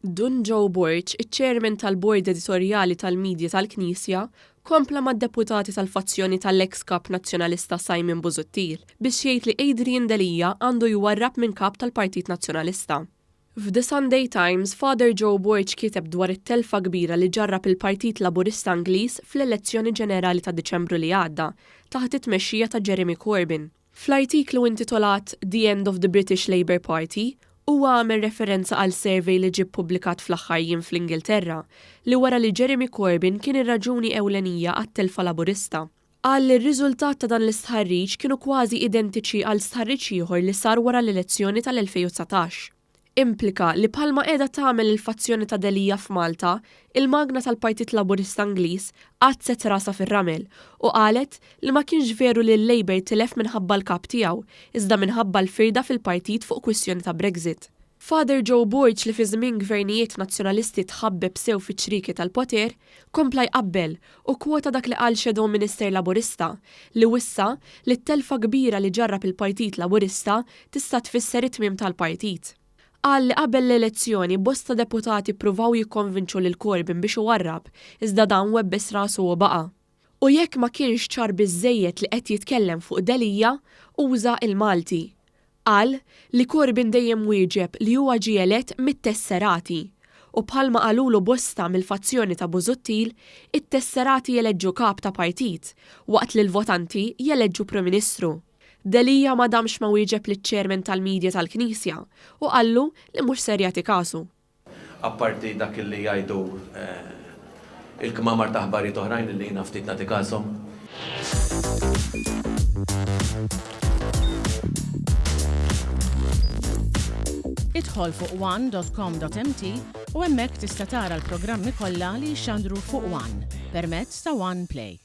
Dun Joe Borg, iċ-ċharimen tal-bord editorjali tal-midja tal-Knisja, kompla mad-deputati tal-fazzjoni tal-ex Kap Nazzjonalista Simon Busuttil biex jgħid li Adrian Delia għandu jwarrab minn kap tal-Partit Nazzjonalista. F'The Sunday Times, Father Joe Borg kiteb dwar it-telfa kbira li ġarrab il-Partit Laburista Ingliż fl-elezzjoni ġenerali ta' Diċembru li għadda taħt it-tmexxija ta' Jeremy Corbyn. Fl-artiklu intitolat The End of the British Labour Party, huwa għamel referenza għal survey li ġib publikat fl-aħħar fl-Ingilterra li wara li Jeremy Corbyn kien ir-raġuni ewlenija għat-telfa Laburista. Qal li r-riżultat ta' dan l-istħarriġ kienu kważi identiċi għal stħarriġ ieħor li sar wara l-elezzjoni tal-2019. Implika li bħalma qiegħda tagħmel il-fazzjoni ta' Delia f'Malta, il-magna tal-Partit Laburista Ingliż qatt set rasa fir-ramel u qalet li ma kienx veru li l-Labour tilef minħabba l-kap tiegħu, iżda minħabba l-firda fil-Partit fuq kwistjoni ta' Brexit. Father Joe Borg li fi żmien gvernijiet nazzjonalisti tħabbeb sew fiċ-ċriki tal-poter, kompla jqabbel u kwota dak li qal Shadow Minister Laburista li wissa li t-telfa kbira li ġarrab il-Partit Laburista tista' tfisser it-tmiem tal-Partit. Qal li qabel l-elezzjoni bosta deputati pruvaw jikkonvinċu lil Corbyn biex iwarrab, iżda dan webbes rasu u baqa'. U jekk ma kienx ċar biżżejjed li qed jitkellem fuq Delia, uża il-Malti. Qal li Corbyn dejjem wieġeb li huwa ġie elett mit-tesserati u bħalma qalulu bosta mill-fazzjoni ta' Busuttil, it-tesserati jeleġġu kap ta' partit waqt li l-votanti jeleġġu Prim Ministru. Delia ma damx ma wieġeb liċ-ċharimen tal-midja tal-Knisja u qallu li mhux ser jagħti kasu. Apparti dak li jgħidu il-kmamar ta' ħbarijiet oħrajn li jiena ftit nagħti kasom. Idħol fuq one.com.mt u hemmhekk tista' tara l-programmi kollha li jxandru fuq One permezz ta' One Play.